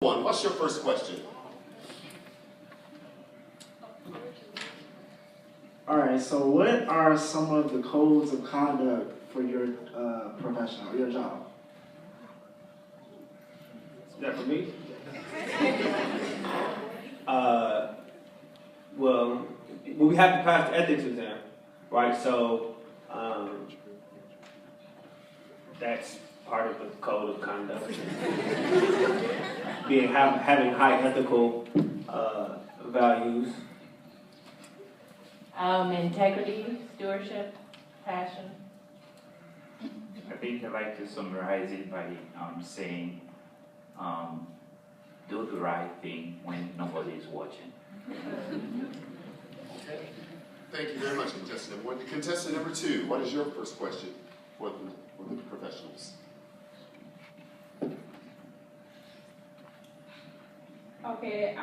What's your first question? All right, so what are some of the codes of conduct for your profession or your job? Is that for me? Well, we have to pass the ethics exam, right? So that's part of the code of conduct. Having high ethical values. Integrity, stewardship, passion. I think I like to summarize it by saying, do the right thing when nobody is watching. Okay. Thank you very much, contestant number one. Contestant number two, what is your first question for the professionals? Okay,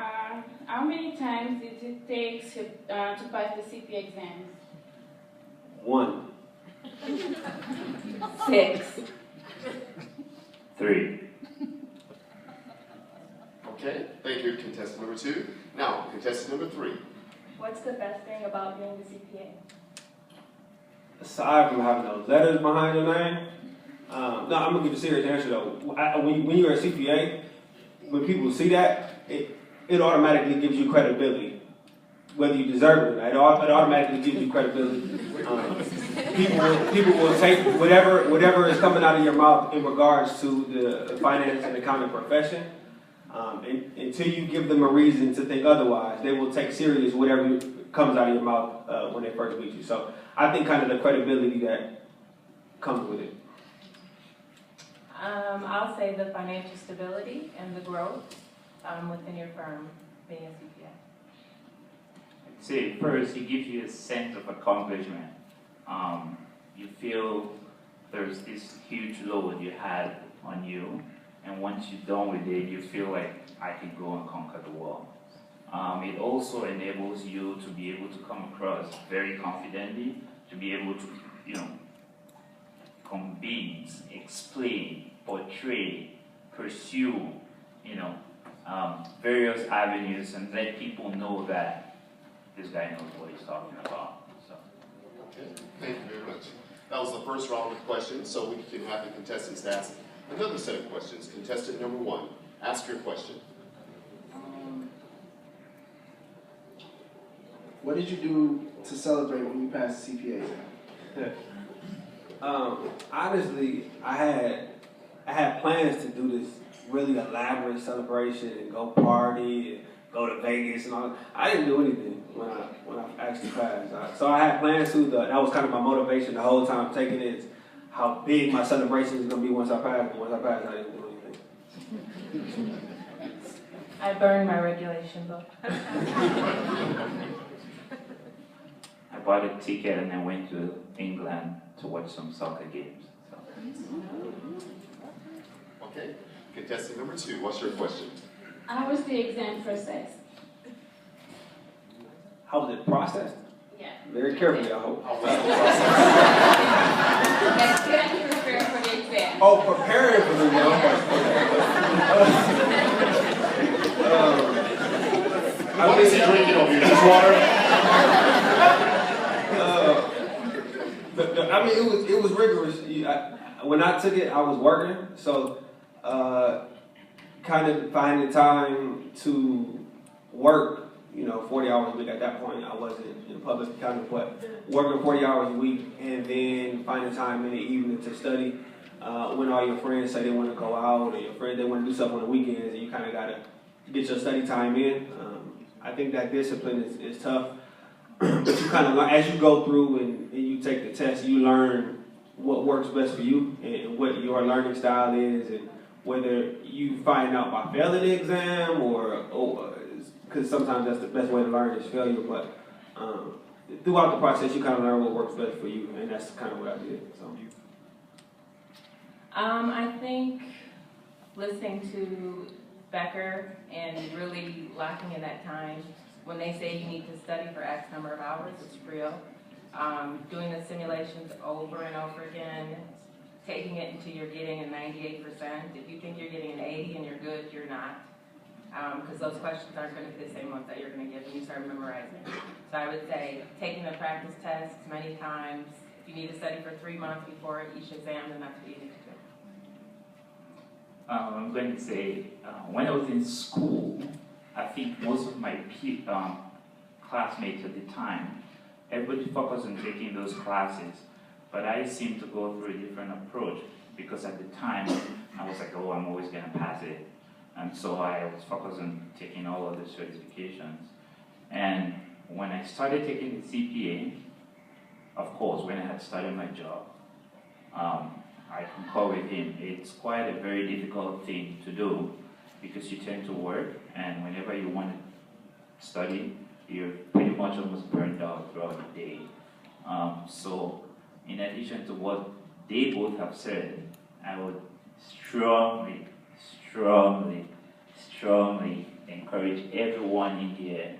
how many times did it take to pass the CPA exams? 1. 6. 3. Okay, thank you, contestant number two. Now, contestant number three. What's the best thing about being the CPA? Aside from having those letters behind your name, no, I'm gonna give you a serious answer though. When you're a CPA, when people see that, it automatically gives you credibility, whether you deserve it or not. It automatically gives you credibility. People will take whatever is coming out of your mouth in regards to the finance and accounting profession. Until you give them a reason to think otherwise, they will take serious whatever comes out of your mouth when they first meet you. So I think kind of the credibility that comes with it. I'll say the financial stability and the growth within your firm, being a CPA. I'd say first, it gives you a sense of accomplishment. You feel there's this huge load you had on you, and once you're done with it, you feel like I can go and conquer the world. It also enables you to be able to come across very confidently, to be able to, convince, explain, portray, pursue, various avenues and let people know that this guy knows what he's talking about. So. Okay, thank you very much. That was the first round of questions, so we can have the contestants ask another set of questions. Contestant number one, ask your question. What did you do to celebrate when you passed the CPA exam? Honestly, I had plans to do this really elaborate celebration and go party and go to Vegas and all that. I didn't do anything when I actually passed. So I had plans to. That was kind of my motivation the whole time taking it. Is how big my celebration is going to be once I pass. But once I pass, I didn't do anything. I burned my regulation book. I bought a ticket and I went to England to watch some soccer games. So. Okay. Contestant number two, what's your question? How was the exam processed? How was it processed? Yeah. Very carefully, I hope. How was the process? Let's get prepared for the exam. Oh, preparing for the What is he drinking over here? Just water? It was rigorous. When I took it, I was working, so kind of finding time to work. 40 hours a week at that point. I wasn't in public accounting, but working 40 hours a week and then finding time in the evening to study. When all your friends say they want to go out or your friends they want to do stuff on the weekends, and you kind of got to get your study time in. I think that discipline is tough, but you kind of learn as you go through and you take the test. You learn what works best for you and what your learning style is, and whether you find out by failing the exam or because sometimes that's the best way to learn is failure. But throughout the process, you kind of learn what works best for you, and that's kind of what I did. So. I think listening to Becker and really locking in that time. When they say you need to study for X number of hours, it's real. Doing the simulations over and over again, taking it until you're getting a 98%. If you think you're getting an 80 and you're good, you're not. because those questions aren't going to be the same ones that you're going to give when you start memorizing. So I would say taking the practice tests many times. If you need to study for 3 months before each exam, then that's what you need to do. I'm going to say, when I was in school, I think most of my classmates at the time, everybody focused on taking those classes, but I seemed to go through a different approach because at the time, I was like, oh, I'm always going to pass it. And so I was focused on taking all of the certifications. And when I started taking the CPA, of course, when I had started my job, I concur with him. It's quite a very difficult thing to do because you tend to work, and whenever you want to study, you're pretty much almost burned out throughout the day. So, in addition to what they both have said, I would strongly encourage everyone in here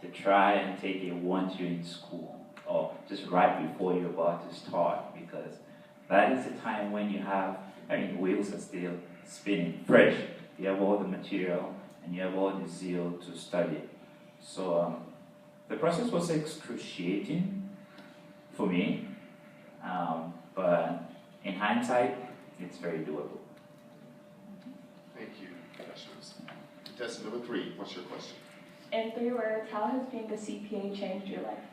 to try and take it once you're in school, or just right before you're about to start, because that is the time when you have, wheels are still spinning fresh. You have all the material and you have all the zeal to study. So the process was excruciating for me, but in hindsight, it's very doable. Thank you, professionals. Contestant number 3, what's your question? In 3 words, how has being the CPA changed your life?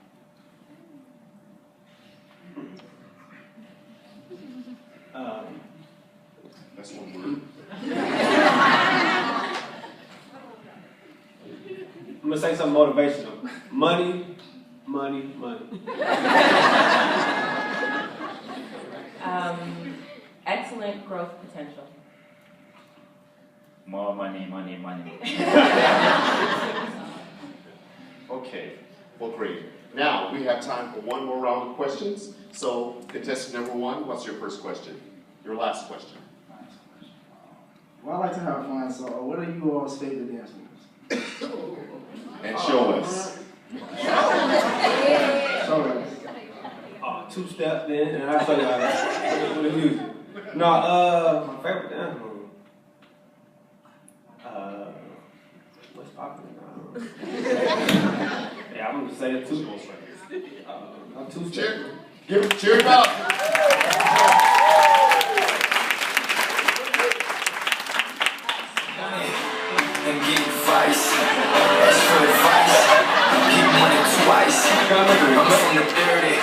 That's one word. I'm gonna say something motivational. Money, money, money. Excellent growth potential. More money, money, money. Okay, well, great. Now, we have time for one more round of questions. So, contestant number 1, what's your first question? Your last question. Well, I like to have fun, so what are you all's favorite dance moves? And show us. Show us. 2-step then, and I'll show you how to with the music. No, my favorite dance move. What's popular now? Yeah, I'm gonna say it too. 2-step. Cheer it up. And get advice. Ask for advice. Get money twice. I'm from the dirty,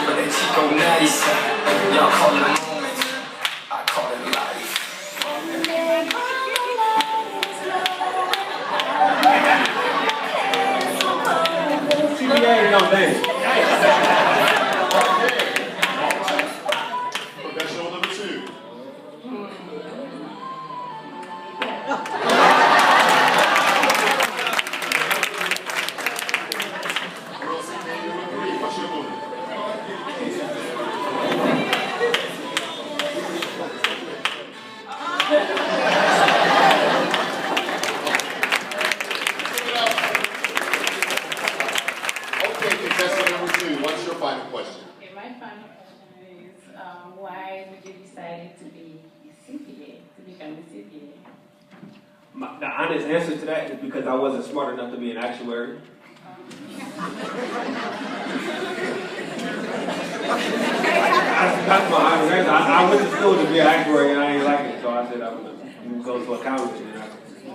but that Chico nice. Y'all call it a moment. I call it life. CPA, no thanks. Professional number 2. Girls CPA number 3, what's your move? Okay, contestant number 2, what's your final question? Okay, my final question is, why did you decide to be a CPA, to become a CPA? The honest answer to that is because I wasn't smart enough to be an actuary. That's my honest answer. I went to school to be an actuary and I ain't like it, so I said I would go to accounting, and I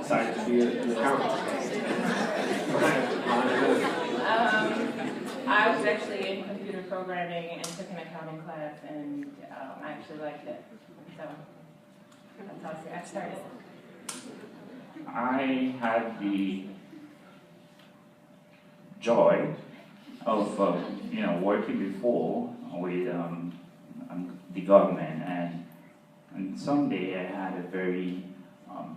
decided to be an accountant. I was actually in computer programming and took an accounting class, and I actually liked it. So that's how I started. I had the joy of working before with the government, and someday I had a very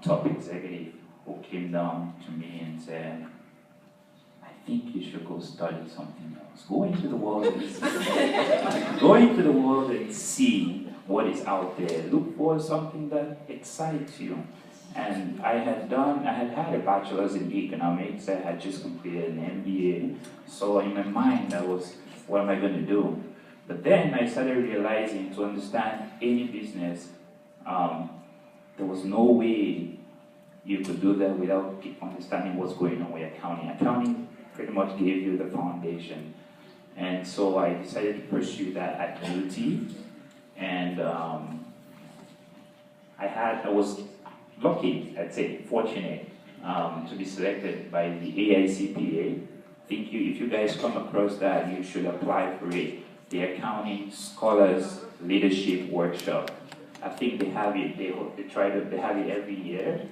top executive who came down to me and said, I think you should go study something else. Go into the world and see what is out there. Look for something that excites you. And I had had a bachelor's in economics. I had just completed an MBA. So in my mind, I was, what am I going to do? But then I started realizing to understand any business, there was no way you could do that without understanding what's going on with accounting. Accounting pretty much gave you the foundation. And so I decided to pursue that at UT. And I was lucky, I'd say, fortunate to be selected by the AICPA. I think if you guys come across that, you should apply for it. The Accounting Scholars Leadership Workshop. I think they have it, they have it every year.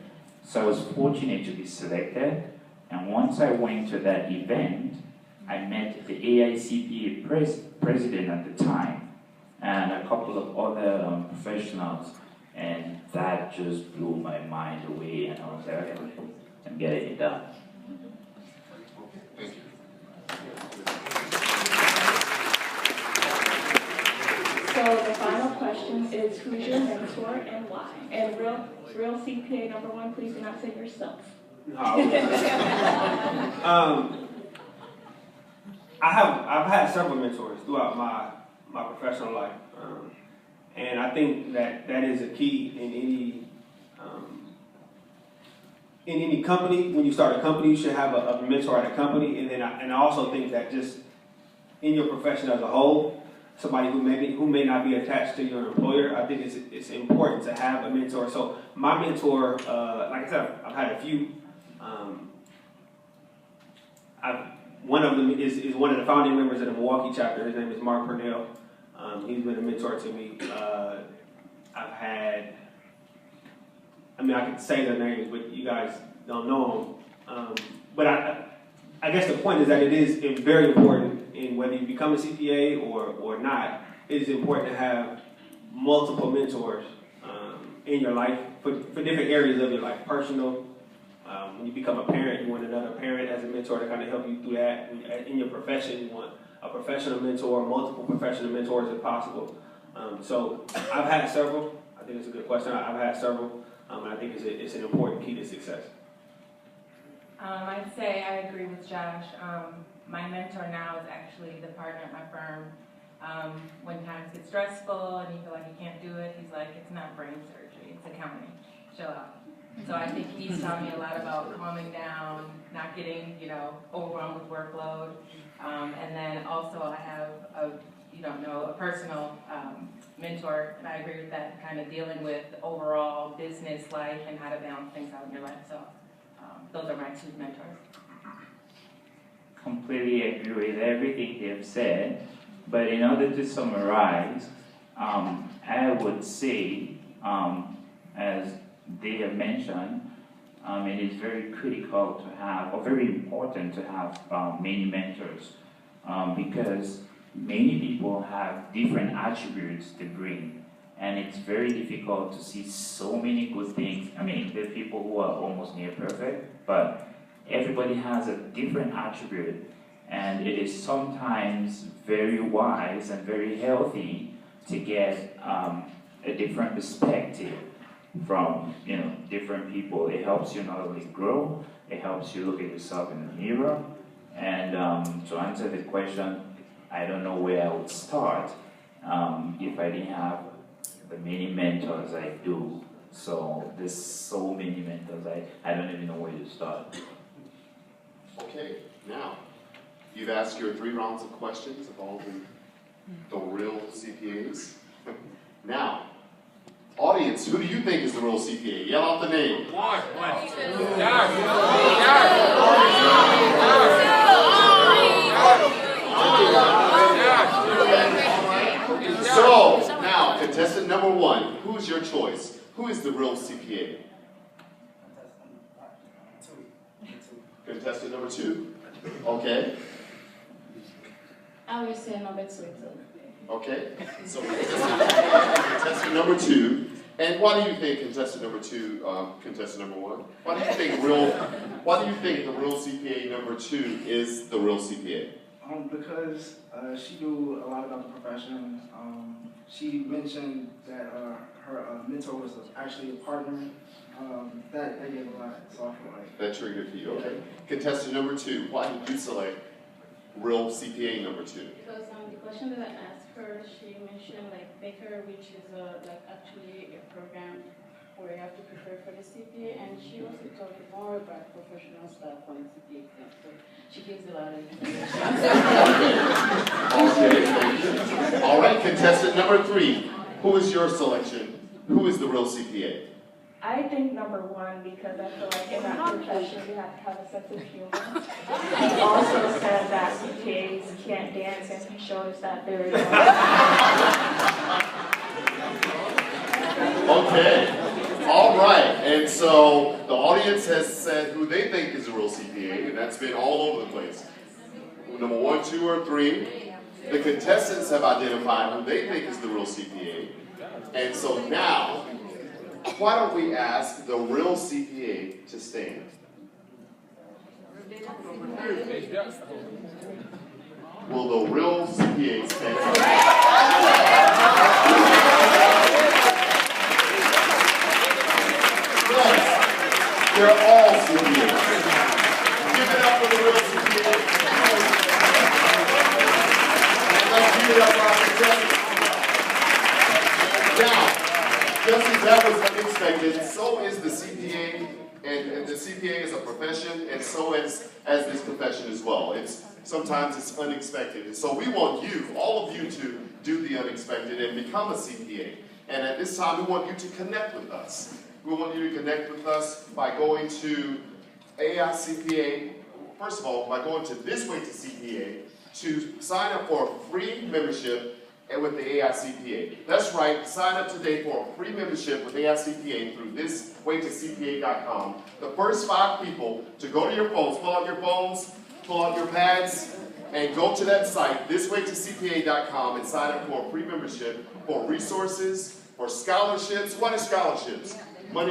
So I was fortunate to be selected. And once I went to that event, I met the AICPA president at the time and a couple of other professionals. And that just blew my mind away. And I was like, okay, I'm getting it done. Thank you. So the final question is, who's your mentor and why? And real CPA number one, please do not say yourself. I've had several mentors throughout my professional life, and I think that is a key in any company. When you start a company, you should have a mentor at a company, and I also think that just in your profession as a whole, somebody who may not be attached to your employer, I think it's important to have a mentor. So my mentor, like I said, I've had a few. One of them is one of the founding members of the Milwaukee chapter. His name is Mark Purnell. He's been a mentor to me. I've had, I could say their names, but you guys don't know them. But I guess the point is that it is very important in whether you become a CPA or not. It is important to have multiple mentors in your life for different areas of your life, personal. When you become a parent, you want another parent as a mentor to kind of help you through that. In your profession, you want a professional mentor, multiple professional mentors if possible. So I've had several. I think it's a good question. I've had several, and I think it's an important key to success. I'd say I agree with Josh. My mentor now is actually the partner at my firm. When times get stressful and you feel like you can't do it, he's like, it's not brain surgery, it's accounting. Chill out. So I think he's taught me a lot about calming down, not getting, overwhelmed with workload. And then also I have a personal mentor, and I agree with that, kind of dealing with overall business life and how to balance things out in your life. So those are my two mentors. Completely agree with everything they've said, but in order to summarize, I would say, as they have mentioned, it is very critical to have, or very important to have many mentors, because many people have different attributes to bring, and it's very difficult to see so many good things. There are people who are almost near perfect, but everybody has a different attribute, and it is sometimes very wise and very healthy to get a different perspective from different people. It helps you not only grow, it helps you look at yourself in the mirror. And to answer the question, I don't know where I would start if I didn't have the many mentors I do. So there's so many mentors, I don't even know where to start. Okay, now, you've asked your 3 rounds of questions of all the real CPAs. Now, audience, who do you think is the real CPA? Yell out the name. So, now, contestant number 1, who's your choice? Who is the real CPA? Contestant number 2? Okay. I will say number 2 too. Okay, so contestant number 2, and why do you think contestant number 2, contestant number 1? Why do you think the real CPA number 2 is the real CPA? Because she knew a lot about the profession. She mentioned that her mentor was actually a partner. That gave a lot, so I feel like that triggered for you. Okay. Contestant number 2, why did you select real CPA number 2? Because the question that I asked her, she mentioned Baker, which is actually a program where you have to prepare for the CPA, and she also told me more about professional stuff on the CPA exam. So she gives a lot of information. Okay, thank you. All right, contestant number 3. Who is your selection? Who is the real CPA? I think number 1, because I feel like in that profession you have to have a sense of humor. He also said that CPAs can't dance, and he showed us that very well. Okay, all right, and so the audience has said who they think is a real CPA, and that's been all over the place. Number 1, 2, or 3. The contestants have identified who they think is the real CPA, and so now, why don't we ask the real CPA to stand? Will the real CPA stand up? Yes, they're all CPAs. Give it up for the real CPA. And let's give it up for our contestants. Now, just as that was unexpected, so is the CPA, and the CPA is a profession, and so is this profession as well. Sometimes it's unexpected. And so we want you, all of you, to do the unexpected and become a CPA. And at this time, we want you to connect with us. We want you to connect with us by going to AICPA, first of all, by going to This Way to CPA to sign up for a free membership and with the AICPA. That's right, sign up today for a free membership with AICPA through thiswaytocpa.com. The first 5 people to go to your phones, pull out your phones, pull out your pads, and go to that site, thiswaytocpa.com, and sign up for a free membership for resources, for scholarships. What are scholarships?